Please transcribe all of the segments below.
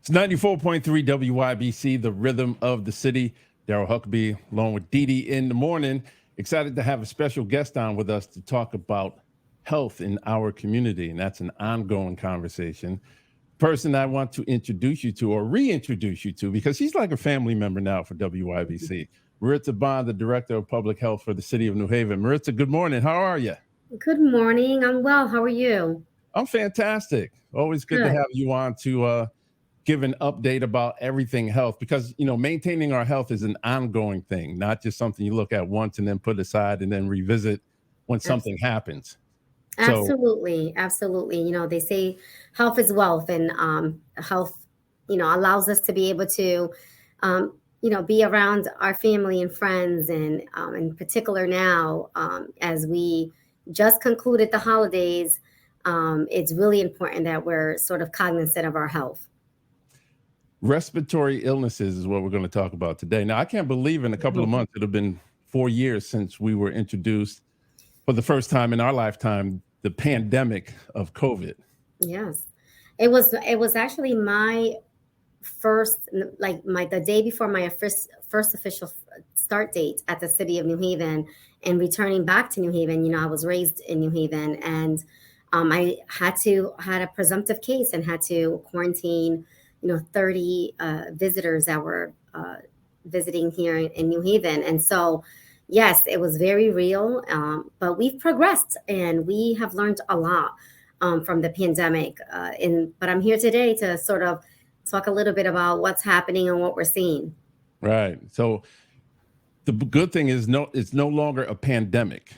It's 94.3 WYBC, the rhythm of the city. Daryl Huckabee, along with Dee Dee in the morning. Excited to have a special guest on with us to talk about health in our community. And that's an ongoing conversation. Person I want to introduce you to or reintroduce you to, because he's like a family member now for WYBC. Maritza Bond, the Director of Public Health for the City of New Haven. Maritza, good morning. How are you? Good morning. I'm well. How are you? I'm fantastic. Always good to Good. have you on to give an update about everything health, because maintaining our health is an ongoing thing, not just something you look at once and then put aside and then revisit when Abs- something happens. So Absolutely. Absolutely. They say health is wealth, and health, allows us to be able to, be around our family and friends. And in particular now, as we just concluded the holidays, it's really important that we're sort of cognizant of our health. respiratory illnesses is what we're going to talk about today. Now, I can't believe in a couple of Mhm. months, it'll have been 4 years since we were introduced for the first time in our lifetime, the pandemic of COVID. Yes. It was actually my first, like my the day before my first official start date at the city of New Haven, and returning back to New Haven. I was raised in New Haven, and I had a presumptive case and had to quarantine 30 visitors that were visiting here in New Haven. And so yes, it was very real, but we've progressed and we have learned a lot from the pandemic. But I'm here today to sort of talk a little bit about what's happening and what we're seeing. Right. So the good thing is, it's no longer a pandemic,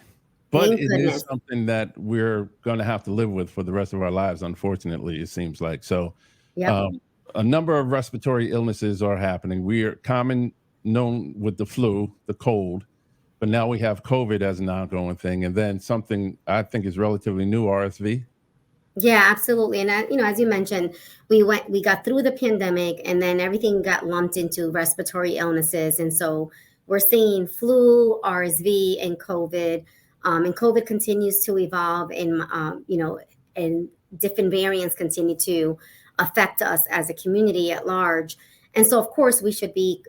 but Thank it is goodness. something that we're going to have to live with for the rest of our lives, unfortunately, it seems like. So Yep. um, a number of respiratory illnesses are happening. We are common known with the flu, the cold, but now we have COVID as an ongoing thing, and then something I think is relatively new, RSV. Yeah, absolutely. And as you mentioned, we got through the pandemic, and then everything got lumped into respiratory illnesses. And so we're seeing flu, RSV, and COVID. And COVID continues to evolve, and different variants continue to affect us as a community at large. And so, of course, we should be,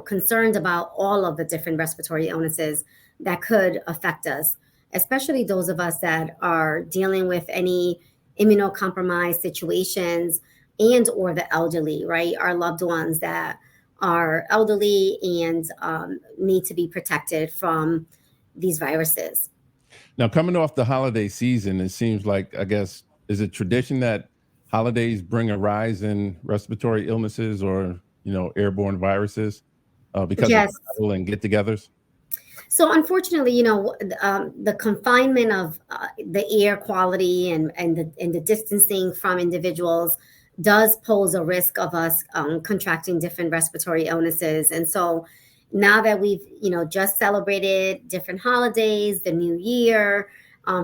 concerned about all of the different respiratory illnesses that could affect us, especially those of us that are dealing with any immunocompromised situations, and or the elderly, right? Our loved ones that are elderly and need to be protected from these viruses. Now, coming off the holiday season, it seems like, I guess, is it tradition that holidays bring a rise in respiratory illnesses or airborne viruses because of Yes. travel and get-togethers? So unfortunately, the confinement of the air quality, and the distancing from individuals does pose a risk of us contracting different respiratory illnesses. And so now that we've just celebrated different holidays, the New Year,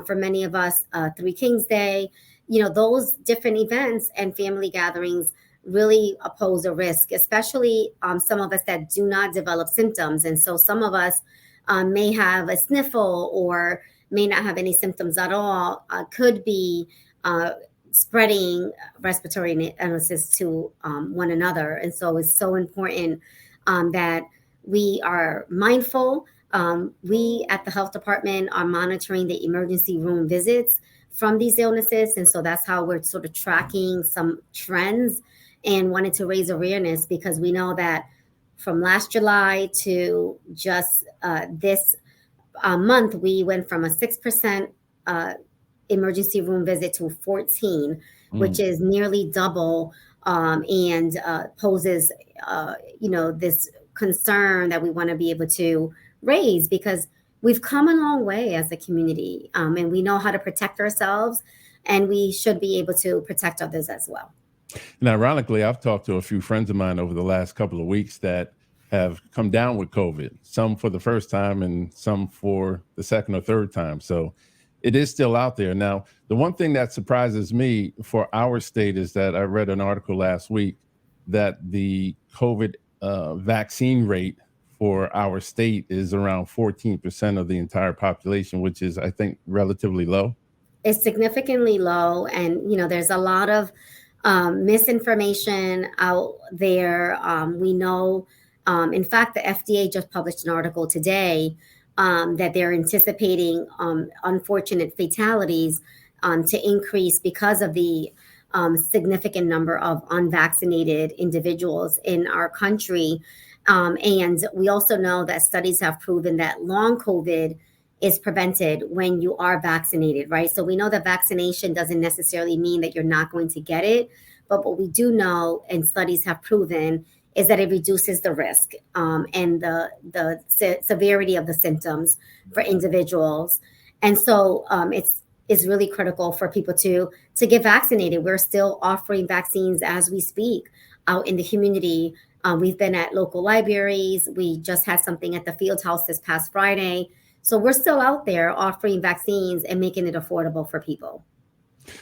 for many of us, Three Kings Day, those different events and family gatherings really pose a risk, especially some of us that do not develop symptoms. And so some of us may have a sniffle or may not have any symptoms at all, could be uh, spreading respiratory illnesses to one another. And so it's so important that we are mindful. We at the health department are monitoring the emergency room visits from these illnesses. And so that's how we're sort of tracking some trends and wanted to raise awareness, because we know that from last July to just this month, we went from a 6% uh, emergency room visit to 14, which Mm. is nearly double, and poses, this concern that we want to be able to raise, because we've come a long way as a community, and we know how to protect ourselves, and we should be able to protect others as well. And ironically, I've talked to a few friends of mine over the last couple of weeks that have come down with COVID, some for the first time and some for the second or third time. So it is still out there. Now, the one thing that surprises me for our state is that I read an article last week that the COVID vaccine rate for our state is around 14% of the entire population, which is, I think, relatively low. Is significantly low, and there's a lot of misinformation out there. We know, in fact, the FDA just published an article today that they're anticipating unfortunate fatalities to increase because of the significant number of unvaccinated individuals in our country. And we also know that studies have proven that long COVID is prevented when you are vaccinated, right? So we know that vaccination doesn't necessarily mean that you're not going to get it. But what we do know, and studies have proven, is that it reduces the risk and the severity of the symptoms for individuals. And so it's really critical for people to get vaccinated. We're still offering vaccines as we speak out in the community. We've been at local libraries. We just had something at the field house this past Friday. So we're still out there offering vaccines and making it affordable for people.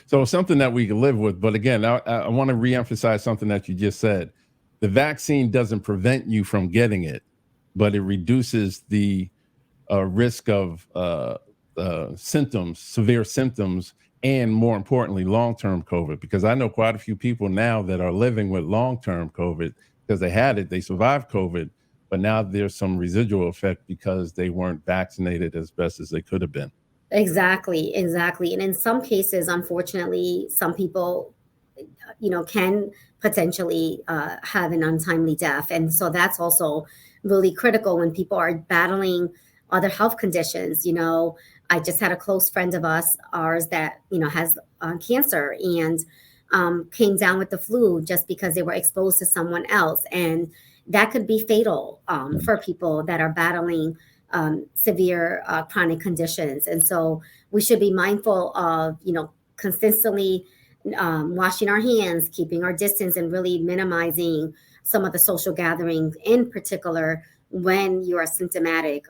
So something that we can live with. But again, I want to reemphasize something that you just said. The vaccine doesn't prevent you from getting it, but it reduces the risk of symptoms, severe symptoms, and more importantly, long-term COVID. Because I know quite a few people now that are living with long-term COVID because they had it, they survived COVID, but now there's some residual effect because they weren't vaccinated as best as they could have been. Exactly. And in some cases, unfortunately, some people, can potentially have an untimely death. And so that's also really critical when people are battling other health conditions. I just had a close friend of ours that, has cancer and came down with the flu just because they were exposed to someone else. And that could be fatal for people that are battling severe chronic conditions. And so we should be mindful of, consistently washing our hands, keeping our distance, and really minimizing some of the social gatherings, in particular when you are symptomatic.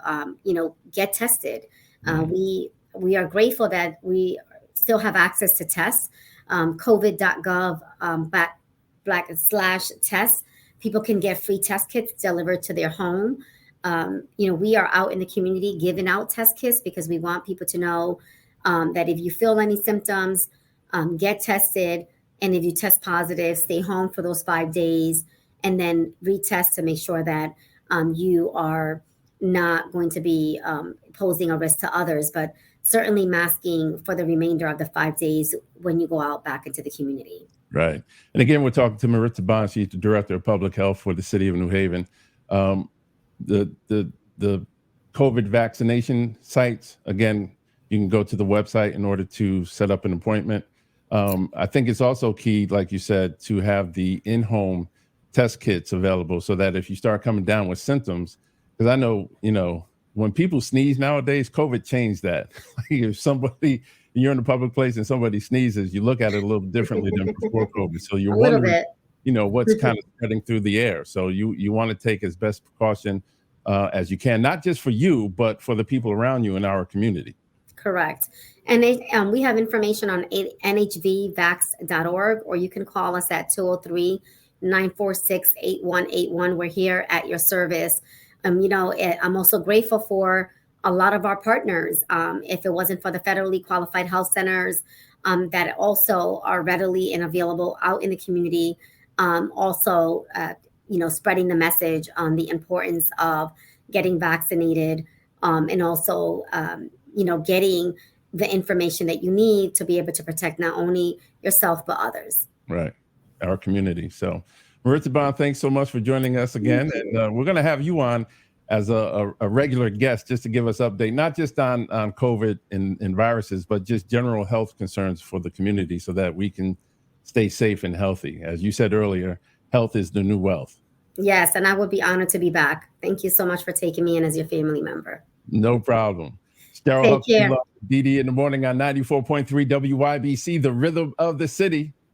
Get tested. We are grateful that we still have access to tests. COVID.gov/tests. People can get free test kits delivered to their home. We are out in the community giving out test kits because we want people to know that if you feel any symptoms, get tested. And if you test positive, stay home for those 5 days and then retest to make sure that you are not going to be posing a risk to others, but certainly masking for the remainder of the 5 days when you go out back into the community. Right. And again, we're talking to Maritza Bond. She's the Director of Public Health for the City of New Haven. The COVID vaccination sites, again, you can go to the website in order to set up an appointment. I think it's also key, like you said, to have the in-home test kits available so that if you start coming down with symptoms, because I know, when people sneeze nowadays, COVID changed that. Like if you're in a public place and somebody sneezes, you look at it a little differently than before COVID. So you're wondering, what's kind of spreading through the air. So you want to take as best precaution as you can, not just for you, but for the people around you in our community. Correct. And we have information on nhvvax.org, or you can call us at 203-946-8181. We're here at your service. I'm also grateful for a lot of our partners. If it wasn't for the federally qualified health centers that also are readily and available out in the community, also spreading the message on the importance of getting vaccinated and also, getting the information that you need to be able to protect not only yourself, but others. Right. Our community. So Maritza Bond, thanks so much for joining us again. And we're going to have you on as a regular guest just to give us update, not just on COVID and viruses, but just general health concerns for the community so that we can stay safe and healthy. As you said earlier, health is the new wealth. Yes, and I would be honored to be back. Thank you so much for taking me in as your family member. No problem. Cheryl Huxley, DD in the morning on 94.3 WYBC, the rhythm of the city.